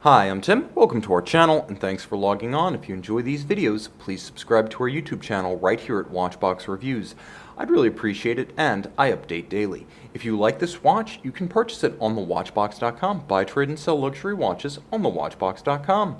Hi, I'm Tim. Welcome to our channel, and thanks for logging on. If you enjoy these videos, please subscribe to our YouTube channel right here at Watchbox Reviews. I'd really appreciate it, and I update daily. If you like this watch, you can purchase it on thewatchbox.com. Buy, trade, and sell luxury watches on thewatchbox.com.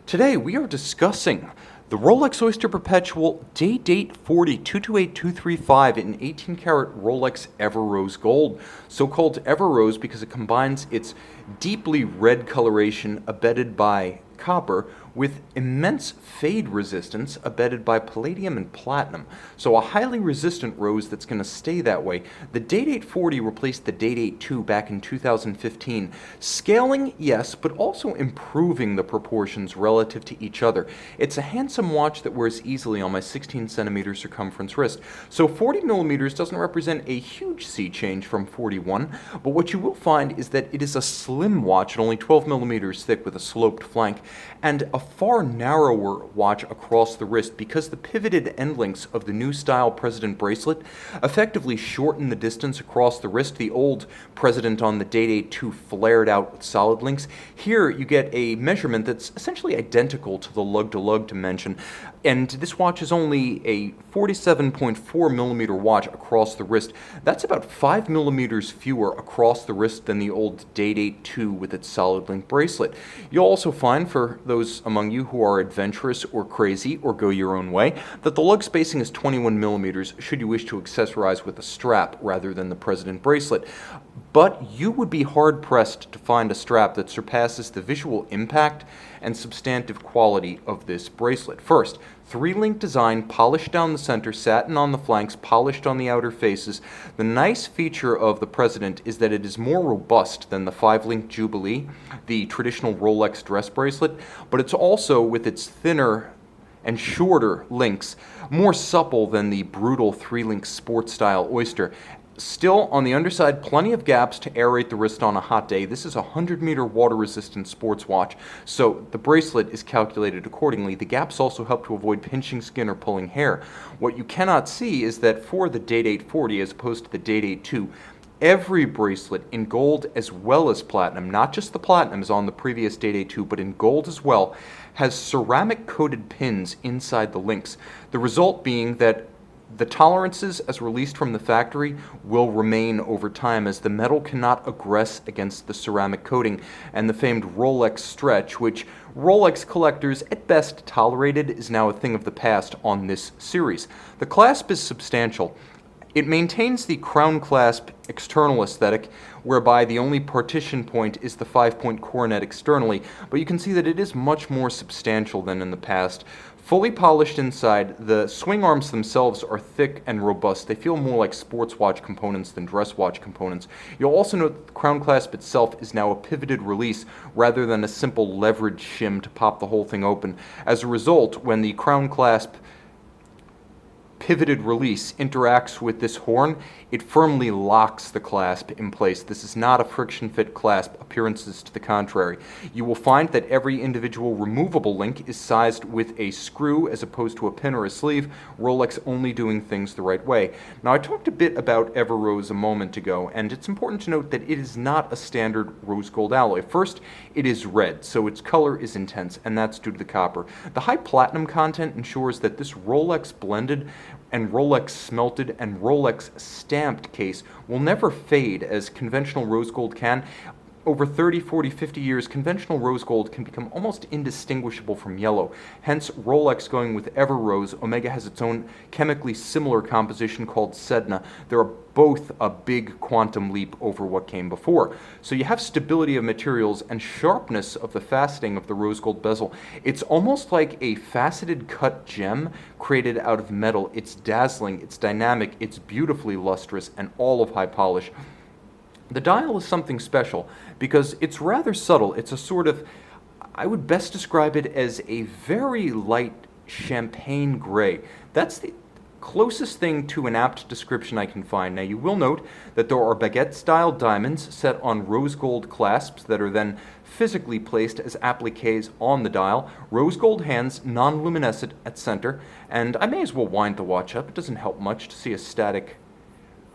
Today, we are discussing the Rolex Oyster Perpetual Day-Date 40 228235 in 18-karat Rolex Everose Gold. So-called Everose because it combines its deeply red coloration abetted by copper with immense fade resistance abetted by palladium and platinum. So a highly resistant rose that's going to stay that way. The Day-Date 40 replaced the Day-Date 2 back in 2015. Scaling, yes, but also improving the proportions relative to each other. It's a handsome watch that wears easily on my 16 centimeter circumference wrist. So 40 millimeters doesn't represent a huge sea change from 41, but what you will find is that it is a slim watch at only 12 millimeters thick with a sloped flank, and a far narrower watch across the wrist because the pivoted end links of the new style President Bracelet effectively shorten the distance across the wrist. The old President on the Day-Date 2 flared out with solid links. Here you get a measurement that's essentially identical to the lug-to-lug dimension, and this watch is only a 47.4 millimeter watch across the wrist. That's about 5 millimeters fewer across the wrist than the old Day-Date 2 with its solid link bracelet. You'll also find, for those among you who are adventurous or crazy or go your own way, that the lug spacing is 21 millimeters should you wish to accessorize with a strap rather than the President bracelet. But you would be hard-pressed to find a strap that surpasses the visual impact and substantive quality of this bracelet. First, 3-link design, polished down the center, satin on the flanks, polished on the outer faces. The nice feature of the President is that it is more robust than the 5-link Jubilee, the traditional Rolex dress bracelet, but it's also, with its thinner and shorter links, more supple than the brutal 3-link sport-style Oyster. Still, on the underside, plenty of gaps to aerate the wrist on a hot day. This is a 100-meter water-resistant sports watch, so the bracelet is calculated accordingly. The gaps also help to avoid pinching skin or pulling hair. What you cannot see is that for the Day-Date 40, as opposed to the Day-Date 2, every bracelet in gold as well as platinum, not just the platinum as on the previous Day-Date 2, but in gold as well, has ceramic-coated pins inside the links. The result being that the tolerances, as released from the factory, will remain over time as the metal cannot aggress against the ceramic coating, and the famed Rolex stretch, which Rolex collectors at best tolerated, is now a thing of the past on this series. The clasp is substantial. It maintains the crown clasp external aesthetic, whereby the only partition point is the 5-point coronet externally, but you can see that it is much more substantial than in the past. Fully polished inside, the swing arms themselves are thick and robust. They feel more like sports watch components than dress watch components. You'll also note that the crown clasp itself is now a pivoted release rather than a simple leverage shim to pop the whole thing open. As a result, when the crown clasp pivoted release interacts with this horn, it firmly locks the clasp in place. This is not a friction fit clasp, appearances to the contrary. You will find that every individual removable link is sized with a screw as opposed to a pin or a sleeve, Rolex only doing things the right way. Now, I talked a bit about Everose a moment ago, and it's important to note that it is not a standard rose gold alloy. First, it is red, so its color is intense, and that's due to the copper. The high platinum content ensures that this Rolex blended and Rolex smelted and Rolex stamped case will never fade as conventional rose gold can. Over 30, 40, 50 years, conventional rose gold can become almost indistinguishable from yellow. Hence, Rolex going with Everose. Omega has its own chemically similar composition called Sedna. They're both a big quantum leap over what came before. So you have stability of materials and sharpness of the faceting of the rose gold bezel. It's almost like a faceted cut gem created out of metal. It's dazzling, it's dynamic, it's beautifully lustrous, and all of high polish. The dial is something special because it's rather subtle. It's a sort of, I would best describe it as a very light champagne gray. That's the closest thing to an apt description I can find. Now, you will note that there are baguette-style diamonds set on rose gold clasps that are then physically placed as appliques on the dial. Rose gold hands, non-luminescent at center, and I may as well wind the watch up. It doesn't help much to see a static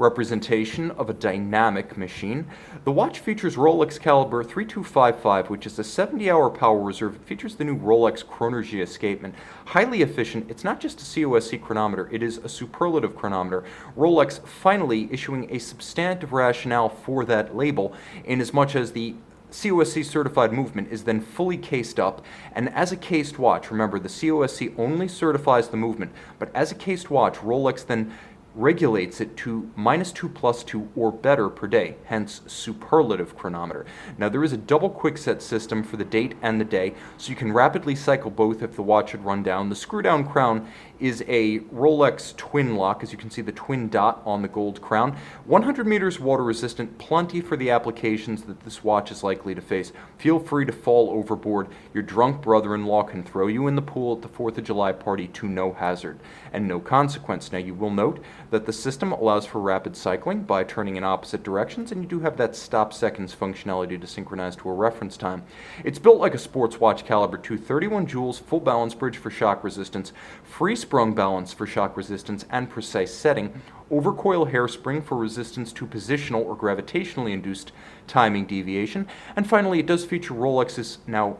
representation of a dynamic machine. The watch features Rolex caliber 3255, which is a 70-hour power reserve. It features the new Rolex Chronergy escapement. Highly efficient. It's not just a COSC chronometer, it is a superlative chronometer. Rolex finally issuing a substantive rationale for that label, in as much as the COSC certified movement is then fully cased up, and as a cased watch, remember the COSC only certifies the movement, but as a cased watch, Rolex then regulates it to -2+2 or better per day, hence superlative chronometer. Now there is a double quickset system for the date and the day, so you can rapidly cycle both if the watch should run down. The screw down crown is a Rolex twin lock, as you can see the twin dot on the gold crown. 100 meters water resistant, plenty for the applications that this watch is likely to face. Feel free to fall overboard. Your drunk brother-in-law can throw you in the pool at the 4th of July party to no hazard and no consequence. Now you will note that the system allows for rapid cycling by turning in opposite directions, and you do have that stop seconds functionality to synchronize to a reference time. It's built like a sports watch caliber 231 joules, full balance bridge for shock resistance, free sprung balance for shock resistance and precise setting, overcoil hairspring for resistance to positional or gravitationally induced timing deviation, and finally it does feature Rolex's now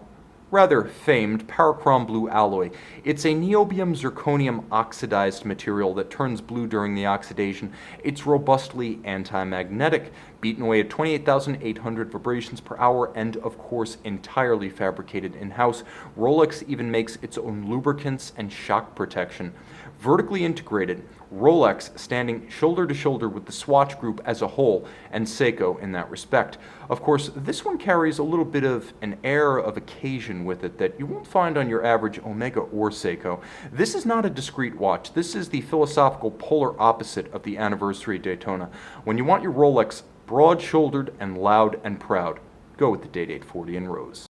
rather famed parachrom blue alloy. It's a niobium zirconium oxidized material that turns blue during the oxidation. It's robustly anti-magnetic, beaten away at 28,800 vibrations per hour, and of course entirely fabricated in-house. Rolex even makes its own lubricants and shock protection. Vertically integrated, Rolex standing shoulder to shoulder with the Swatch Group as a whole, and Seiko in that respect. Of course, this one carries a little bit of an air of occasion with it that you won't find on your average Omega or Seiko. This is not a discreet watch. This is the philosophical polar opposite of the Anniversary Daytona. When you want your Rolex broad-shouldered and loud and proud, go with the Day-Date 40 in Rose.